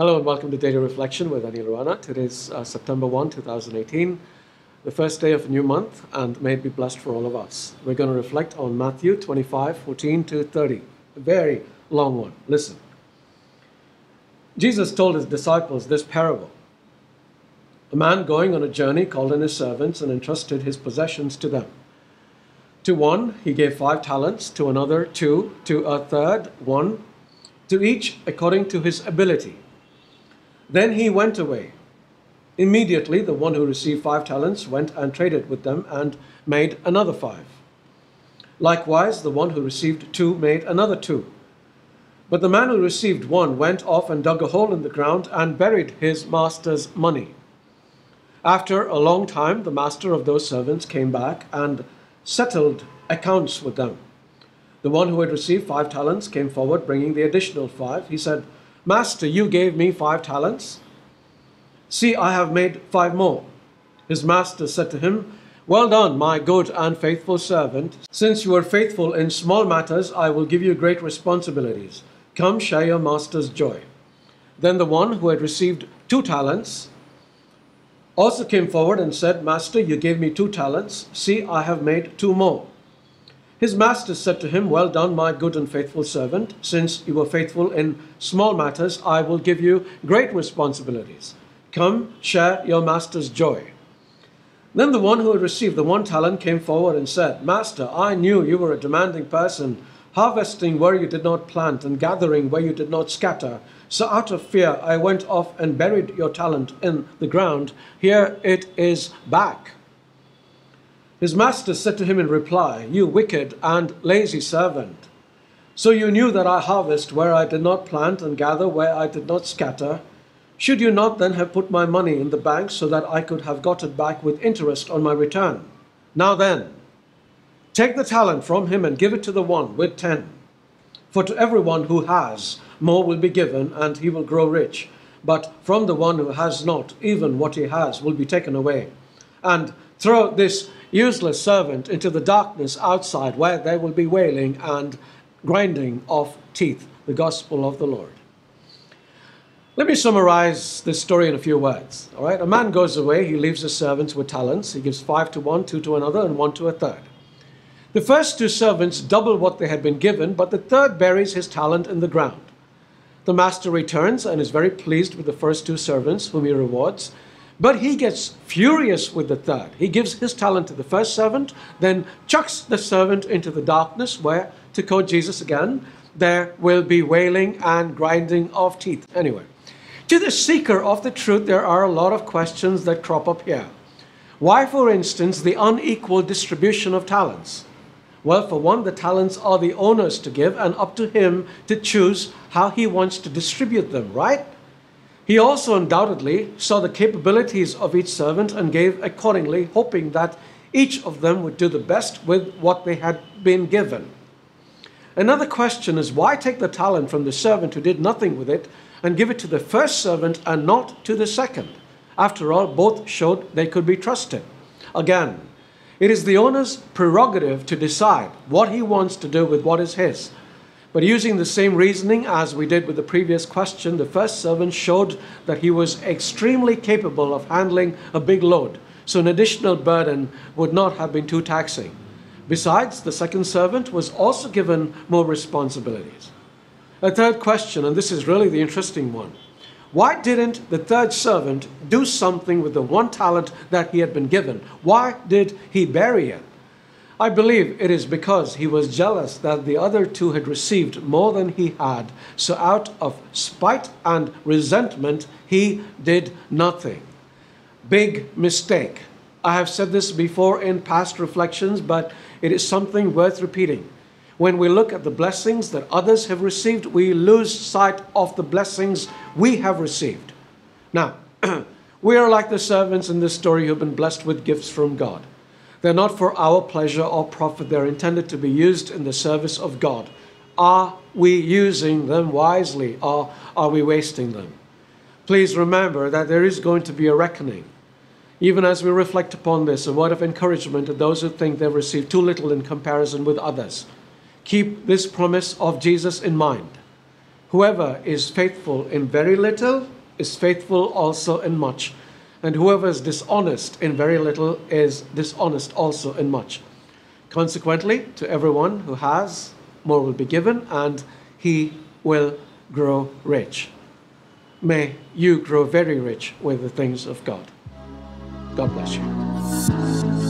Hello and welcome to Daily Reflection with Aneel Aranha. Today is September 1, 2018, the first day of a new month, and may it be blessed for all of us. We're going to reflect on Matthew 25, 14 to 30, a very long one. Listen. Jesus told his disciples this parable. A man going on a journey called in his servants and entrusted his possessions to them. To one he gave 5 talents, to another 2, to a third 1, to each according to his ability. Then he went away. Immediately the one who received 5 talents went and traded with them and made another 5. Likewise, the one who received 2 made another 2. But the man who received 1 went off and dug a hole in the ground and buried his master's money. After a long time, the master of those servants came back and settled accounts with them. The one who had received 5 talents came forward, bringing the additional 5. He said, "Master, you gave me 5 talents. See, I have made 5 more." His master said to him, "Well done, my good and faithful servant. Since you were faithful in small matters, I will give you great responsibilities. Come, share your master's joy." Then the one who had received 2 talents also came forward and said, "Master, you gave me 2 talents. See, I have made 2 more." His master said to him, "Well done, my good and faithful servant. Since you were faithful in small matters, I will give you great responsibilities. Come, share your master's joy." Then the one who had received the 1 talent came forward and said, "Master, I knew you were a demanding person, harvesting where you did not plant and gathering where you did not scatter. So out of fear I went off and buried your talent in the ground. Here it is back." His master said to him in reply, "You wicked and lazy servant. So you knew that I harvest where I did not plant and gather where I did not scatter. Should you not then have put my money in the bank so that I could have got it back with interest on my return? Now then, take the talent from him and give it to the one with 10. For to everyone who has, more will be given, and he will grow rich. But from the one who has not, even what he has will be taken away. And throw this useless servant into the darkness outside, where there will be wailing and grinding of teeth." The gospel of the Lord. Let me summarize this story in a few words. All right, a man goes away. He leaves his servants with talents. He gives 5 to one, 2 to another, and 1 to a third. The first 2 servants double what they had been given, but the third buries his talent in the ground. The master returns and is very pleased with the first 2 servants, whom he rewards. But he gets furious with the third. He gives his talent to the first servant, then chucks the servant into the darkness where, to quote Jesus again, there will be wailing and grinding of teeth. Anyway, to the seeker of the truth, there are a lot of questions that crop up here. Why, for instance, the unequal distribution of talents? Well, for one, the talents are the owner's to give, and up to him to choose how he wants to distribute them, right? He also undoubtedly saw the capabilities of each servant and gave accordingly, hoping that each of them would do the best with what they had been given. Another question is, why take the talent from the servant who did nothing with it and give it to the first servant and not to the second? After all, both showed they could be trusted. Again, it is the owner's prerogative to decide what he wants to do with what is his. But using the same reasoning as we did with the previous question, the first servant showed that he was extremely capable of handling a big load, so an additional burden would not have been too taxing. Besides, the second servant was also given more responsibilities. A third question, and this is really the interesting one. Why didn't the third servant do something with the 1 talent that he had been given? Why did he bury it? I believe it is because he was jealous that the other 2 had received more than he had. So out of spite and resentment, he did nothing. Big mistake. I have said this before in past reflections, but it is something worth repeating. When we look at the blessings that others have received, we lose sight of the blessings we have received. Now, we are like the servants in this story who have been blessed with gifts from God. They're not for our pleasure or profit. They're intended to be used in the service of God. Are we using them wisely, or are we wasting them? Please remember that there is going to be a reckoning. Even as we reflect upon this, a word of encouragement to those who think they've received too little in comparison with others. Keep this promise of Jesus in mind. Whoever is faithful in very little is faithful also in much. And whoever is dishonest in very little is dishonest also in much. Consequently, to everyone who has, more will be given, and he will grow rich. May you grow very rich with the things of God. God bless you.